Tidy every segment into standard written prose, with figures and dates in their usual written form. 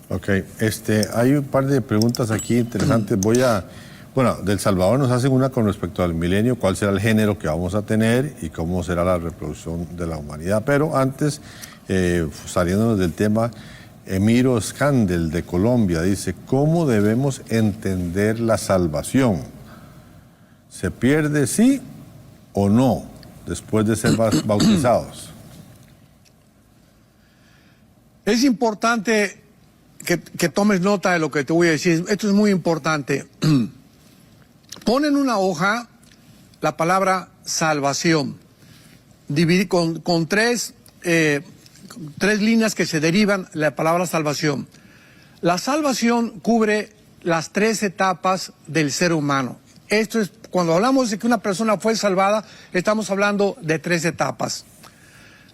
Ok, hay un par de preguntas aquí interesantes. Bueno, del Salvador nos hacen una con respecto al milenio, cuál será el género que vamos a tener y cómo será la reproducción de la humanidad. Pero antes, saliéndonos del tema, Emiro Scandel de Colombia dice, ¿cómo debemos entender la salvación? ¿Se pierde sí o no después de ser bautizados? Es importante que tomes nota de lo que te voy a decir. Esto es muy importante. Pon en una hoja la palabra salvación, con tres líneas que se derivan de la palabra salvación. La salvación cubre las tres etapas del ser humano. Esto es, cuando hablamos de que una persona fue salvada, estamos hablando de tres etapas.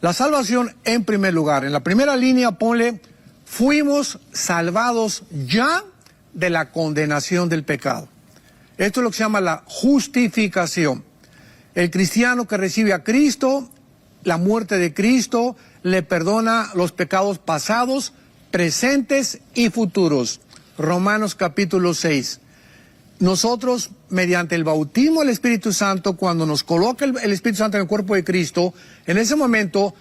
La salvación en primer lugar. En la primera línea ponle, fuimos salvados ya de la condenación del pecado. Esto es lo que se llama la justificación. El cristiano que recibe a Cristo, la muerte de Cristo, le perdona los pecados pasados, presentes y futuros. Romanos capítulo 6. Nosotros, mediante el bautismo del Espíritu Santo, cuando nos coloca el Espíritu Santo en el cuerpo de Cristo, en ese momento,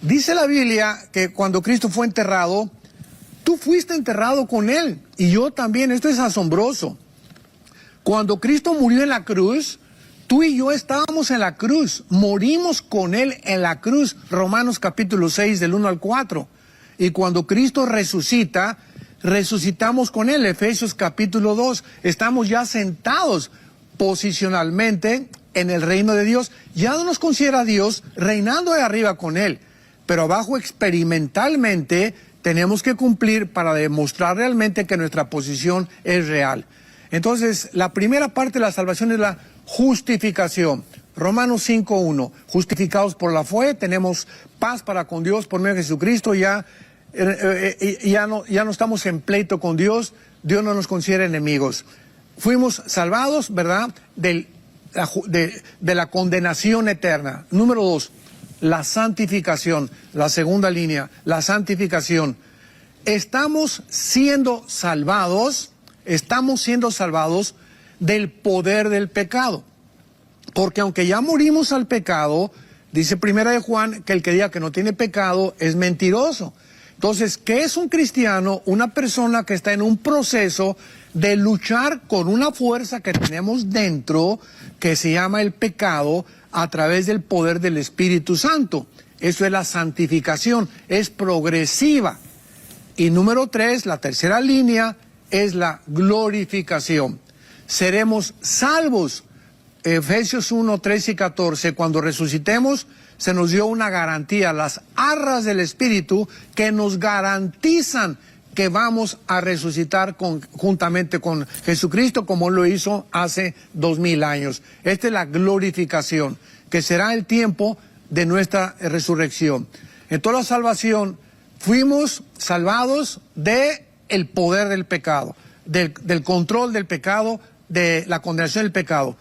dice la Biblia que cuando Cristo fue enterrado, tú fuiste enterrado con Él, y yo también. Esto es asombroso. Cuando Cristo murió en la cruz, tú y yo estábamos en la cruz, morimos con Él en la cruz, Romanos capítulo 6, del 1 al 4. Y cuando Cristo resucita, resucitamos con Él, Efesios capítulo 2. Estamos ya sentados posicionalmente en el reino de Dios. Ya no nos considera Dios reinando de arriba con Él, pero abajo experimentalmente tenemos que cumplir para demostrar realmente que nuestra posición es real. Entonces, la primera parte de la salvación es la justificación. Romanos 5:1. Justificados por la fe, tenemos paz para con Dios por medio de Jesucristo. Ya no estamos en pleito con Dios. Dios no nos considera enemigos. Fuimos salvados, ¿verdad?, de la condenación eterna. Número 2, la santificación. La segunda línea, la santificación. Estamos siendo salvados del poder del pecado. Porque aunque ya morimos al pecado, dice Primera de Juan que el que diga que no tiene pecado es mentiroso. Entonces, ¿qué es un cristiano? Una persona que está en un proceso de luchar con una fuerza que tenemos dentro, que se llama el pecado, a través del poder del Espíritu Santo. Eso es la santificación, es progresiva. Y número 3, la tercera línea, es la glorificación. Seremos salvos. Efesios 1, 13 y 14, cuando resucitemos, se nos dio una garantía, las arras del Espíritu, que nos garantizan que vamos a resucitar juntamente con Jesucristo, como lo hizo hace 2000 años. Esta es la glorificación, que será el tiempo de nuestra resurrección. En toda la salvación, fuimos salvados del poder del pecado, del control del pecado, de la condenación del pecado.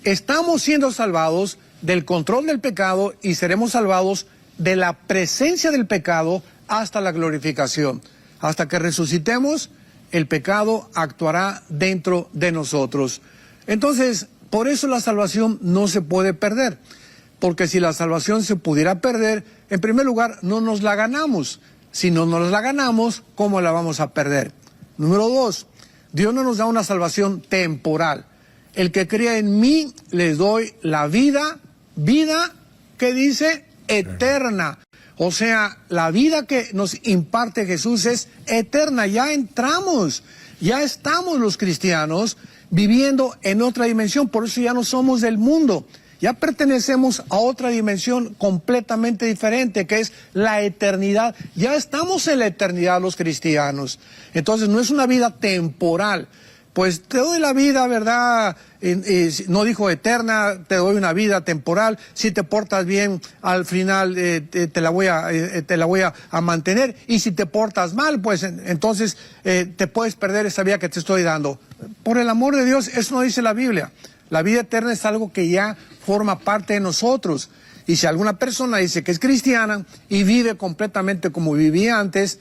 Estamos siendo salvados del control del pecado y seremos salvados de la presencia del pecado hasta la glorificación. Hasta que resucitemos, el pecado actuará dentro de nosotros. Entonces, por eso la salvación no se puede perder. Porque si la salvación se pudiera perder, en primer lugar, no nos la ganamos. Si no nos la ganamos, ¿cómo la vamos a perder? Número 2, Dios no nos da una salvación temporal. El que crea en mí, les doy la vida, ¿qué dice? Eterna. O sea, la vida que nos imparte Jesús es eterna. Ya entramos, ya estamos los cristianos viviendo en otra dimensión. Por eso ya no somos del mundo. Ya pertenecemos a otra dimensión completamente diferente, que es la eternidad. Ya estamos en la eternidad los cristianos. Entonces no es una vida temporal. Pues te doy la vida, ¿verdad? No dijo eterna, te doy una vida temporal. Si te portas bien, al final te la voy a mantener. Y si te portas mal, pues entonces te puedes perder esa vida que te estoy dando. Por el amor de Dios, eso no dice la Biblia. La vida eterna es algo que ya forma parte de nosotros. Y si alguna persona dice que es cristiana y vive completamente como vivía antes,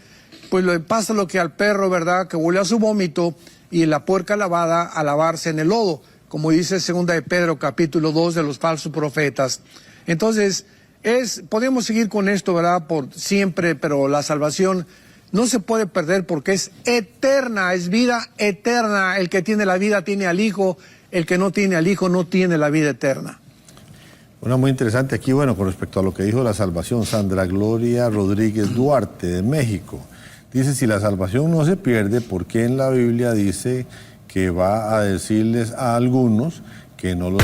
pues le pasa lo que al perro, ¿verdad? Que huele a su vómito y la puerca lavada a lavarse en el lodo, como dice 2 de Pedro capítulo 2 de los falsos profetas. Entonces, podemos seguir con esto, ¿verdad? Por siempre, pero la salvación no se puede perder porque es eterna, es vida eterna. El que tiene la vida tiene al Hijo, el que no tiene al Hijo no tiene la vida eterna. Una muy interesante aquí, bueno, con respecto a lo que dijo la salvación, Sandra Gloria Rodríguez Duarte, de México. Dice, si la salvación no se pierde, ¿por qué en la Biblia dice que va a decirles a algunos que no lo...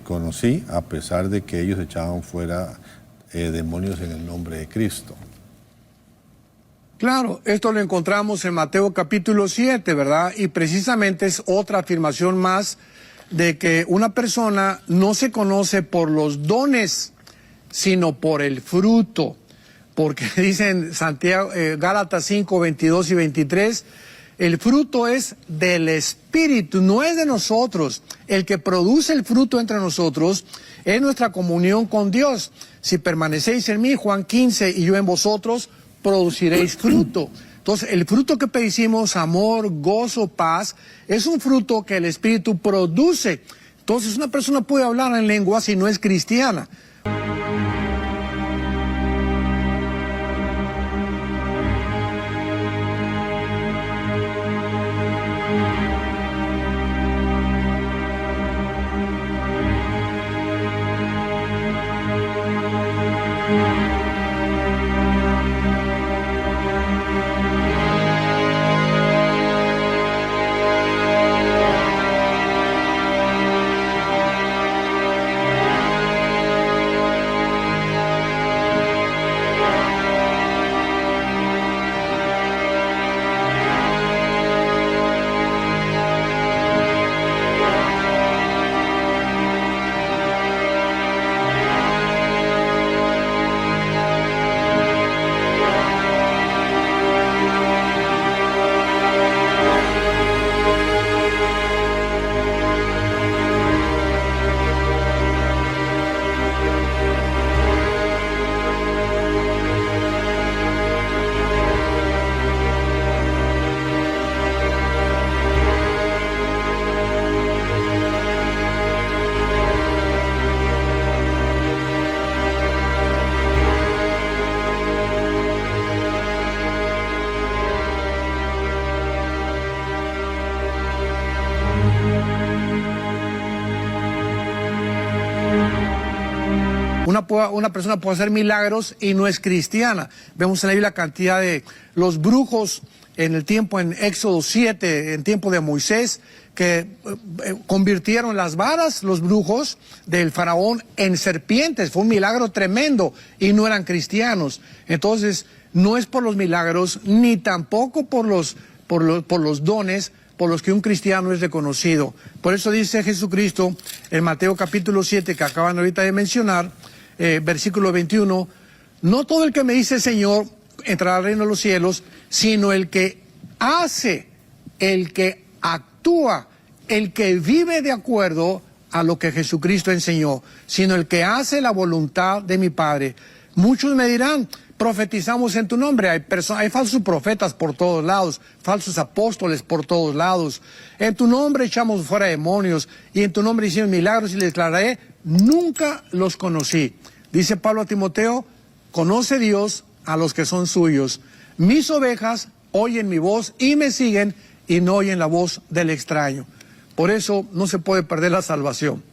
Conocí, a pesar de que ellos echaban fuera demonios en el nombre de Cristo. Claro, esto lo encontramos en Mateo capítulo 7, ¿verdad? Y precisamente es otra afirmación más de que una persona no se conoce por los dones, sino por el fruto. Porque dicen Santiago, Gálatas 5, 22 y 23, el fruto es del Espíritu, no es de nosotros. El que produce el fruto entre nosotros es nuestra comunión con Dios. Si permanecéis en mí, Juan 15, y yo en vosotros, produciréis fruto. Entonces, el fruto que pedimos, amor, gozo, paz, es un fruto que el Espíritu produce. Entonces, una persona puede hablar en lengua si no es cristiana. Una persona puede hacer milagros y no es cristiana. Vemos en la Biblia la cantidad de los brujos en el tiempo, en Éxodo 7, en tiempo de Moisés, que convirtieron las varas, los brujos del faraón, en serpientes. Fue un milagro tremendo y no eran cristianos. Entonces, no es por los milagros, ni tampoco por los dones por los que un cristiano es reconocido. Por eso dice Jesucristo en Mateo capítulo 7, que acaban ahorita de mencionar, versículo 21, no todo el que me dice Señor entrará al reino de los cielos, sino el que hace, el que actúa, el que vive de acuerdo a lo que Jesucristo enseñó, sino el que hace la voluntad de mi Padre. Muchos me dirán, profetizamos en tu nombre, hay falsos profetas por todos lados, falsos apóstoles por todos lados, en tu nombre echamos fuera demonios, y en tu nombre hicimos milagros, y les declararé, nunca los conocí. Dice Pablo a Timoteo, conoce Dios a los que son suyos. Mis ovejas oyen mi voz y me siguen, y no oyen la voz del extraño. Por eso no se puede perder la salvación.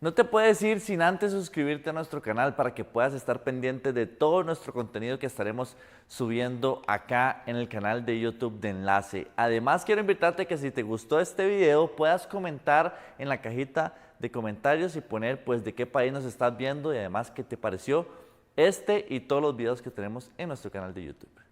No te puedes ir sin antes suscribirte a nuestro canal para que puedas estar pendiente de todo nuestro contenido que estaremos subiendo acá en el canal de YouTube de Enlace. Además, quiero invitarte que si te gustó este video puedas comentar en la cajita de comentarios y poner pues de qué país nos estás viendo y además qué te pareció este y todos los videos que tenemos en nuestro canal de YouTube.